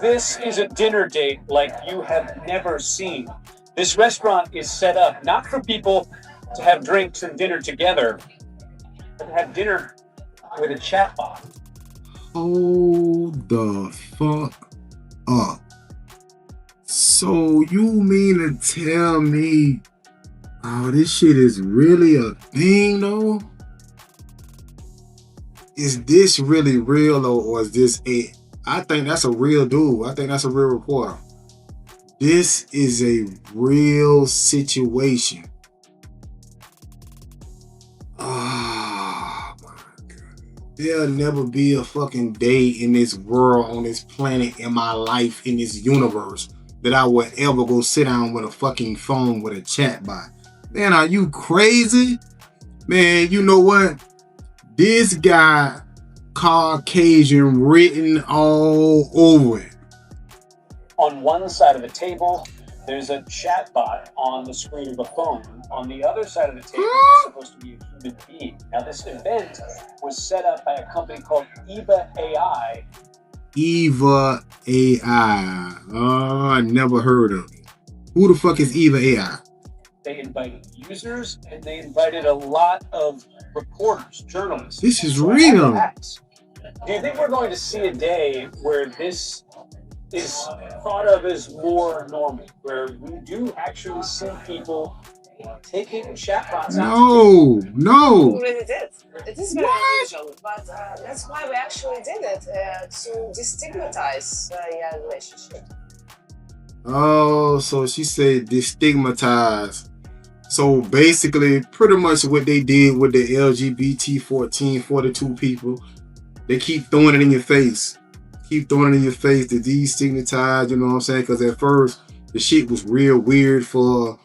This is a dinner date like you have never seen. This restaurant is set up not for people to have drinks and dinner together, but to have dinner with a chatbot. Hold the fuck up. So you mean to tell me, oh, this shit is really a thing though? Is this really real though, or is this it? I think that's a real dude. I think that's a real reporter. This is a real situation. Oh my God. There'll never be a fucking day in this world, on this planet, in my life, in this universe, that I would ever go sit down with a fucking phone with a chat bot. Man, are you crazy? Man, you know what? This guy, Caucasian written all over it. On one side of the table, there's a chatbot on the screen of a phone. On the other side of the table is supposed to be a human being. Now, this event was set up by a company called Eva AI. Eva AI. Oh, I never heard of it. Who the fuck is Eva AI? They invited users and they invited a lot of reporters, journalists. This is real. Do you think we're going to see a day where this is thought of as more normal, where we do actually see people taking chatbots out? No. We already did. It is very unusual, but that's why we actually did it, to destigmatize the relationship. Oh, so she said destigmatize. So basically, pretty much what they did with the LGBT 1442 people, they keep throwing it in your face. Keep throwing it in your face to destigmatize, you know what I'm saying? Because at first, the shit was real weird for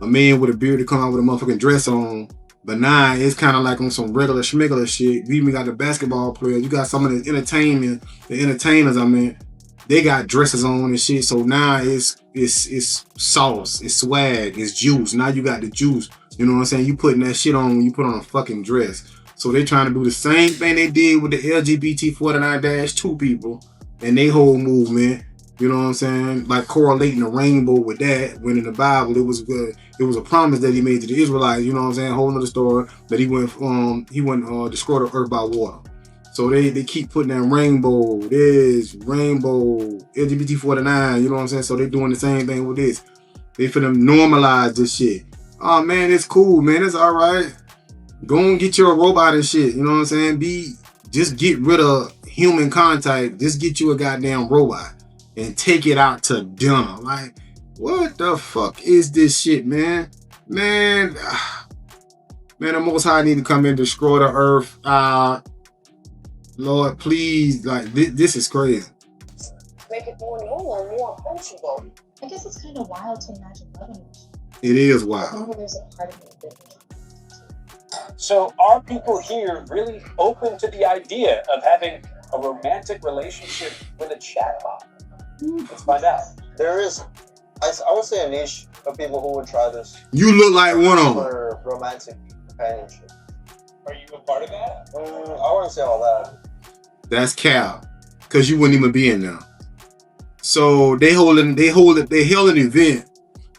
a man with a beard to come out with a motherfucking dress on. But now it's kind of like on some regular schmigler shit. You even got the basketball players. You got some of the entertainers, I mean, they got dresses on and shit. So now it's sauce, it's swag, it's juice. Now you got the juice. You know what I'm saying? You putting that shit on when you put on a fucking dress. So they trying to do the same thing they did with the LGBT 49-2 people and they whole movement. You know what I'm saying? Like correlating the rainbow with that, when in the Bible it was good. It was a promise that he made to the Israelites. You know what I'm saying? Whole nother story that he went destroy the earth by water. So they keep putting that rainbow, this rainbow, LGBT 49. You know what I'm saying? So they doing the same thing with this. They finna normalize this shit. Oh man, it's cool, man. It's all right. Go and get your robot and shit. You know what I'm saying? Just get rid of human contact. Just get you a goddamn robot and take it out to dinner. Like, what the fuck is this shit, man? Man, the Most High need to come and destroy the earth. Lord, please, like, this is crazy. Make it more normal, more approachable. I guess it's kind of wild to imagine loving each other. It is wild. Maybe there's a part of me that. So are people here really open to the idea of having a romantic relationship with a chatbot? Let's find out. There is, I would say, a niche of people who would try this. You look like one of them. For romantic companionship. Are you a part of that? I wouldn't say all that. That's Cal, because you wouldn't even be in there. So they held an event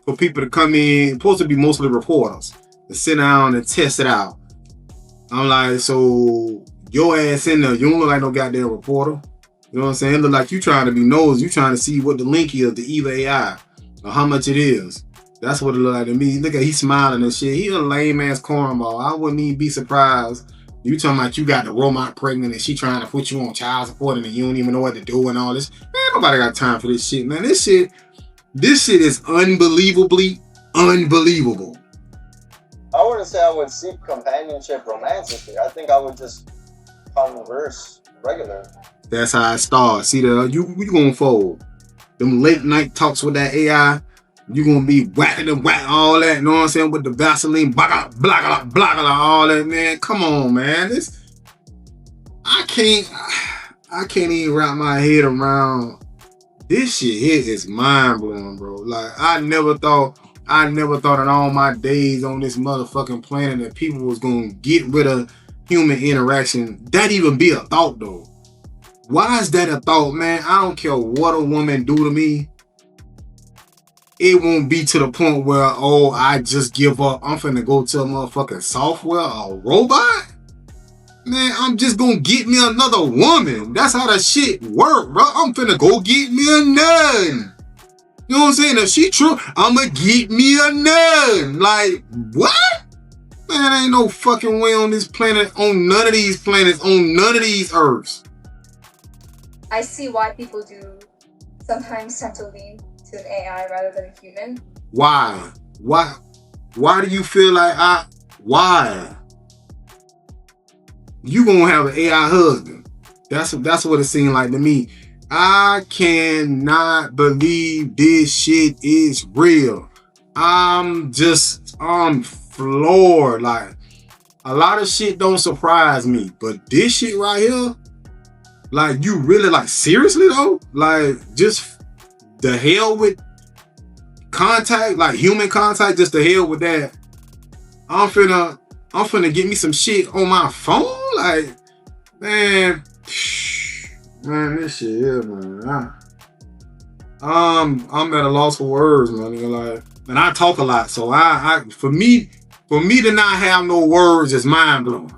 for people to come in, supposed to be mostly reporters, to sit down and test it out. I'm like, so your ass in there, you don't look like no goddamn reporter. You know what I'm saying? It look like you trying to be nosy. You trying to see what the link is to Eva AI or how much it is. That's what it look like to me. Look at he smiling and shit. He a lame ass cornball. I wouldn't even be surprised. You talking about you got the robot pregnant and she trying to put you on child support and you don't even know what to do and all this. Man, nobody got time for this shit, man. This shit is unbelievably unbelievable. I wouldn't say I would seek companionship romantically. I think I would just converse regularly. That's how it starts. See, you gonna fold. Them late night talks with that AI, you gonna be whacking and whacking all that, you know what I'm saying, with the Vaseline, blah, all that, man. Come on, man. I can't even wrap my head around this shit here. Is mind blowing, bro. Like, I never thought in all my days on this motherfucking planet that people was gonna get rid of human interaction. That even be a thought, though. Why is that a thought, man? I don't care what a woman do to me. It won't be to the point where, oh, I just give up. I'm finna go to a motherfucking software, a robot? Man, I'm just gonna get me another woman. That's how that shit work, bro. I'm finna go get me a nun. You know what I'm saying? If she true, I'ma get me a nun. Like, what? Man, ain't no fucking way on this planet, on none of these planets, on none of these earths. I see why people do sometimes tend to lean to an AI rather than a human. Why? Why do you feel like why? You gonna have an AI husband. That's what it seemed like to me. I cannot believe this shit is real. I'm floored. Like, a lot of shit don't surprise me, but this shit right here, like, you really, like, seriously though? Like, just the hell with contact, like human contact, just the hell with that. I'm finna get me some shit on my phone. Like, man, this shit here, man. I'm at a loss for words, man. Like, and I talk a lot, so I for me to not have no words is mind blowing.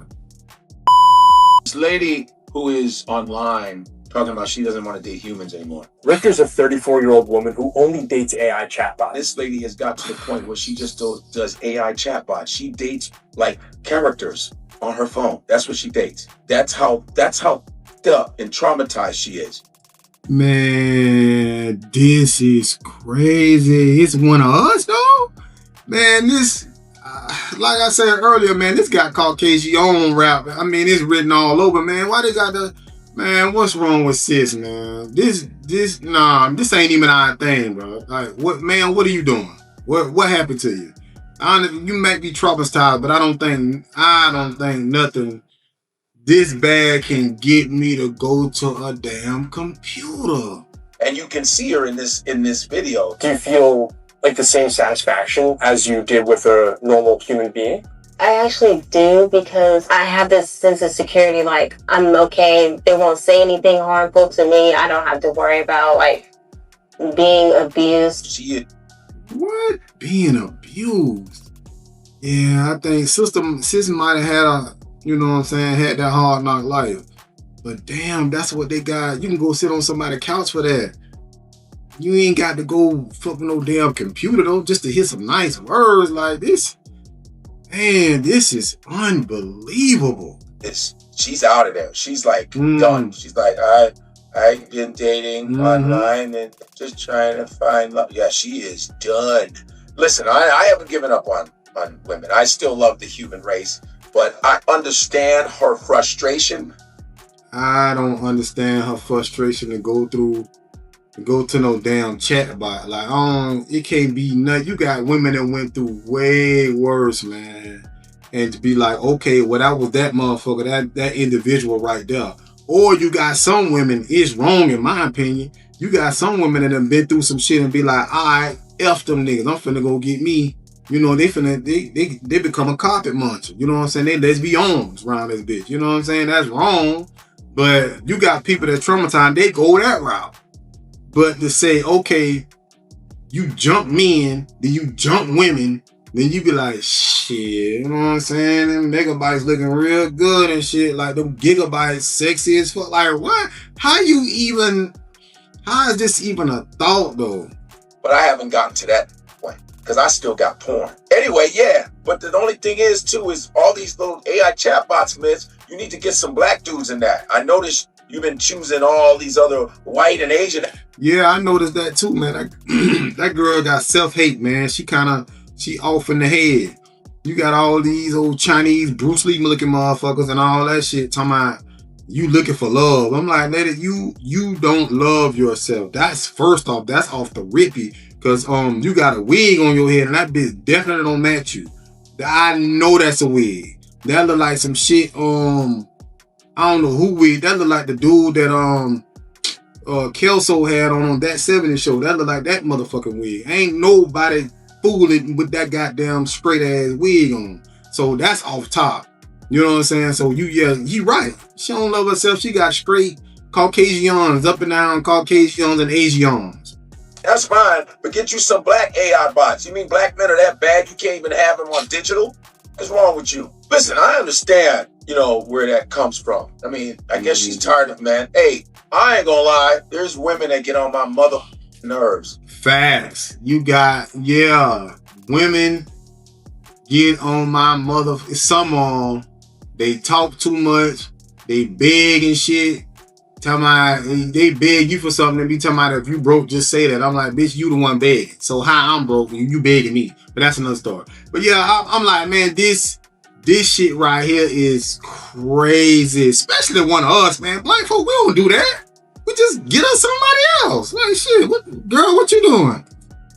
This lady who is online talking about she doesn't want to date humans anymore. Richter's a 34-year-old woman who only dates AI chatbots. This lady has got to the point where she just does AI chatbots. She dates like characters on her phone. That's what she dates. That's how up and traumatized she is. Man, this is crazy. It's one of us though. Man, this, like I said earlier, man, this got Caucasian rap. I mean, it's written all over, man. Why they got the, man, what's wrong with sis, man? This ain't even our thing, bro. Like, what are you doing? What happened to you? You might be traumatized, but I don't think nothing this bad can get me to go to a damn computer. And you can see her in this video. Do you feel like the same satisfaction as you did with a normal human being? I actually do, because I have this sense of security, like, I'm okay, they won't say anything harmful to me, I don't have to worry about, like, being abused. What? Being abused? Yeah, I think sis might have had had that hard knock life. But damn, that's what they got. You can go sit on somebody's couch for that. You ain't got to go fuck no damn computer though, just to hear some nice words like this. Man, this is unbelievable. She's out of there. She's like done. She's like, I've been dating online and just trying to find love. Yeah, she is done. Listen, I haven't given up on women. I still love the human race, but I understand her frustration. I don't understand her frustration to go to no damn chatbot. Like, it can't be nothing. You got women that went through way worse, man. And to be like, okay, well, that was that motherfucker, that individual right there. Or you got some women, it's wrong in my opinion. You got some women that have been through some shit and be like, all right, F them niggas. I'm finna go get me. You know, they become a carpet muncher. You know what I'm saying? They lesbians around this bitch. You know what I'm saying? That's wrong. But you got people that traumatized, they go that route. But to say, okay, you jump men, then you jump women, then you be like, shit, you know what I'm saying? Them megabytes looking real good and shit. Like, them gigabytes sexy as fuck. Like, what? How is this even a thought, though? But I haven't gotten to that point, because I still got porn. Anyway, yeah. But the only thing is, too, is all these little AI chatbots, Miss, you need to get some black dudes in that. I noticed you've been choosing all these other white and Asian. Yeah, I noticed that too, man. That girl got self-hate, man. She off in the head. You got all these old Chinese Bruce Lee looking motherfuckers and all that shit talking about you looking for love. I'm like, lady, you don't love yourself. That's first off, that's off the rippy. Cause you got a wig on your head and that bitch definitely don't match you. I know that's a wig. That look like some shit, I don't know who wig. That look like the dude that Kelso had on that 70s show. That look like that motherfucking wig. Ain't nobody fooling with that goddamn straight ass wig on. So that's off top. You know what I'm saying? So he right. She don't love herself. She got straight Caucasians, up and down Caucasians and Asians. That's fine, but get you some black AI bots. You mean black men are that bad you can't even have them on digital? What's wrong with you? Listen, I understand, where that comes from. I mean, I guess she's tired of man. Hey, I ain't gonna lie. There's women that get on my mother nerves. Facts. You got, women get on my mother. Some they talk too much. They beg and shit. They beg you for something and be talking about if you broke, just say that. I'm like, bitch, you the one begging. So how I'm broke and you begging me? But that's another story. But yeah, I'm like, man, this shit right here is crazy. Especially one of us, man. Black folk, we don't do that. We just get us somebody else. Like, shit, girl, what you doing?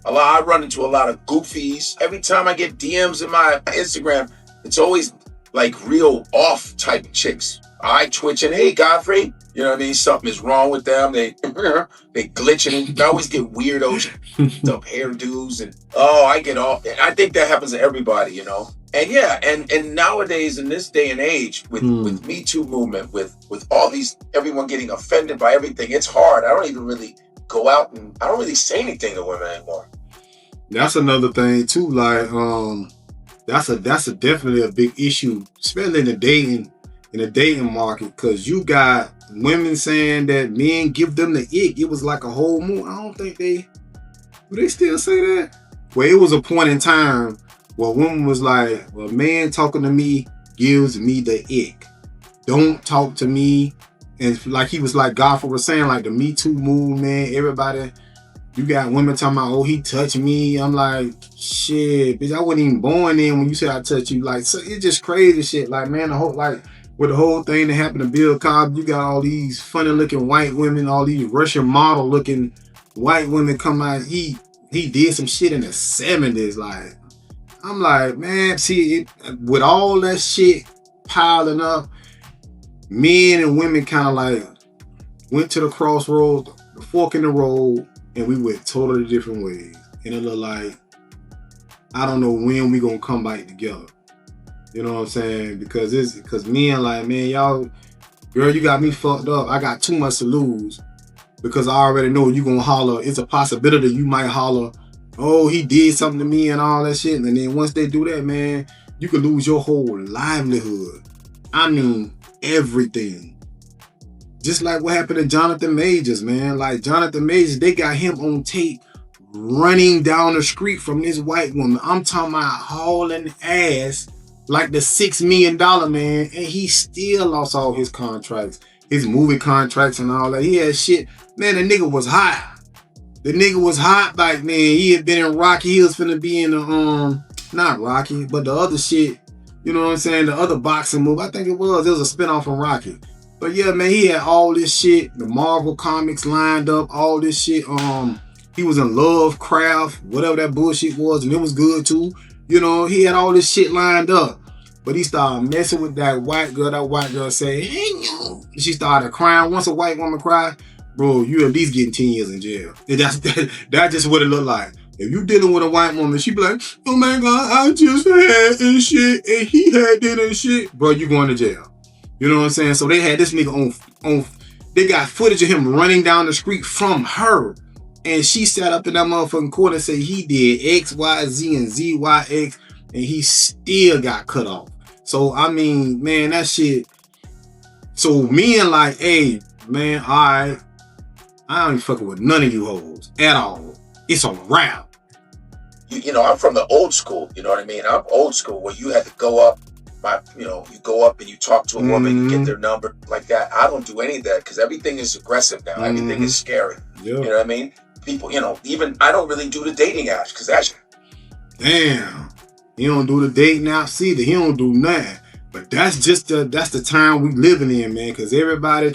I run into a lot of goofies. Every time I get DMs in my Instagram, it's always like real off type chicks. I twitching, hey, Godfrey. You know what I mean? Something is wrong with them. They glitching. And I always get weirdos, dumb hairdos, and I get all. I think that happens to everybody, And yeah, and nowadays in this day and age, with Me Too movement, with all these everyone getting offended by everything, it's hard. I don't even really go out and I don't really say anything to women anymore. That's another thing too. Like, that's definitely a big issue, especially in the dating market, because you got women saying that men give them the ick. It was like a whole moon. I don't think do they still say that? Well, it was a point in time where women was like, well, man talking to me gives me the ick. Don't talk to me. And like he was like Godfrey was saying, like the Me Too movement, everybody, you got women talking about, oh, he touched me. I'm like, shit, bitch, I wasn't even born in when you said I touched you. Like, so it's just crazy shit. Like, man, with the whole thing that happened to Bill Cosby, you got all these funny looking white women, all these Russian model looking white women come out. He did some shit in the 70s. Like, I'm like, man, with all that shit piling up, men and women kind of like went to the crossroads, the fork in the road, and we went totally different ways. And it looked like, I don't know when we gonna come back together. You know what I'm saying? Because men like, man, y'all, girl, you got me fucked up. I got too much to lose because I already know you gonna holler. It's a possibility you might holler, oh, he did something to me and all that shit. And then once they do that, man, you could lose your whole livelihood. I mean, everything. Just like what happened to Jonathan Majors, man. Like Jonathan Majors, they got him on tape running down the street from this white woman. I'm talking about hauling ass like the $6 million man, and he still lost all his contracts, his movie contracts and all that. He had shit. Man, the nigga was hot. The nigga was hot. Like, man, he had been in Rocky. He was finna be in the, not Rocky, but the other shit. You know what I'm saying? The other boxing movie. I think it was a spinoff from Rocky. But yeah, man, he had all this shit. The Marvel comics lined up, all this shit. He was in Lovecraft, whatever that bullshit was, and it was good too. You know, he had all this shit lined up. But he started messing with that white girl. That white girl said, hey, yo. She started crying. Once a white woman cried, bro, you at least getting 10 years in jail. And that's just what it looked like. If you dealing with a white woman, she be like, oh my God, I just had this shit, and he had that and shit. Bro, you going to jail. You know what I'm saying? So they had this nigga on they got footage of him running down the street from her. And she sat up in that motherfucking court and said he did X, Y, Z, and Z, Y, X, and he still got cut off. So, I mean, man, that shit. So, men like, hey, man, all right, I ain't fucking with none of you hoes at all. It's a wrap. You know, I'm from the old school. You know what I mean? I'm old school where you had to go up. You go up and you talk to a woman, you get their number like that. I don't do any of that because everything is aggressive now. Everything is scary. Yeah. You know what I mean? People, even I don't really do the dating apps because that's. Damn. He don't do the dating apps either. He don't do nothing. But that's just that's the time we living in, man. Because everybody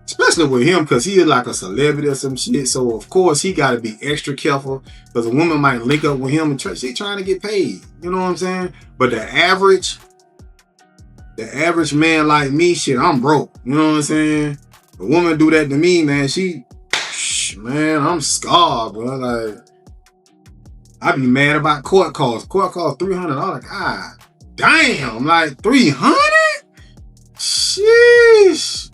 especially with him, because he is like a celebrity or some shit. So of course he got to be extra careful because a woman might link up with him and she trying to get paid. You know what I'm saying? But the average man like me, shit, I'm broke. You know what I'm saying? A woman do that to me, man. Man, I'm scarred, bro. Like, I be mad about court costs. Court costs $300. God damn, like $300? Sheesh.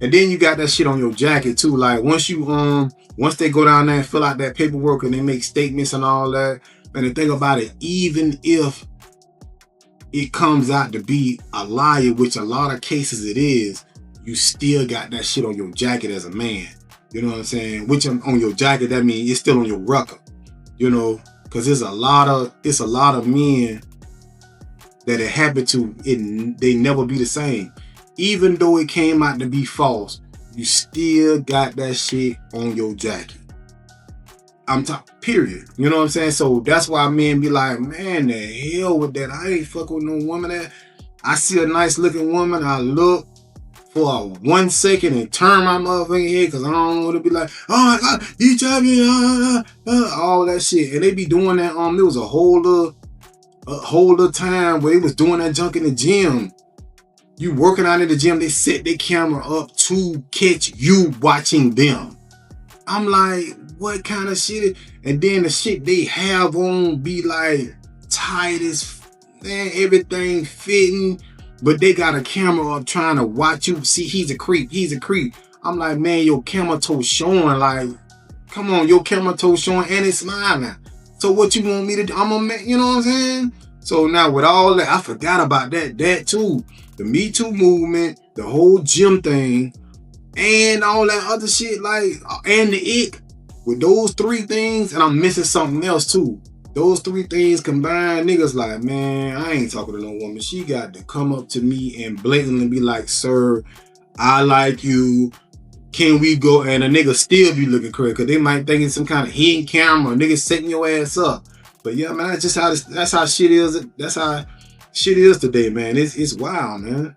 And then you got that shit on your jacket too. Like once they go down there and fill out that paperwork and they make statements and all that. And the thing about it, even if it comes out to be a liar, which a lot of cases it is, you still got that shit on your jacket as a man. You know what I'm saying? Which on your jacket, that means it's still on your record. You know, because it's a lot of men that it happened to, they never be the same. Even though it came out to be false, you still got that shit on your jacket. I'm talking, period. You know what I'm saying? So that's why men be like, man, the hell with that. I ain't fucking with no woman that. I see a nice looking woman, I look for 1 second and turn my motherfucking head because I don't want to be like, oh my God, you tell me, all that shit. And they be doing that. There was a whole other time where they was doing that junk in the gym. You working out in the gym, they set their camera up to catch you watching them. I'm like, what kind of shit? And then the shit they have on be like tight as, man, everything fitting. But they got a camera up trying to watch you. See, he's a creep. I'm like, man, your camera toe showing. Like, come on, your camera toe showing and it's smiling. So what you want me to do? I'm a man, you know what I'm saying? So now with all that, I forgot about that too. The Me Too movement, the whole gym thing, and all that other shit, like, and the ick. With those 3 things, and I'm missing something else too. Those 3 things combined, niggas like, man, I ain't talking to no woman. She got to come up to me and blatantly be like, sir, I like you. Can we go? And a nigga still be looking crazy because they might think it's some kind of hidden camera. Niggas setting your ass up. But yeah, man, that's how shit is. That's how shit is today, man. It's wild, man.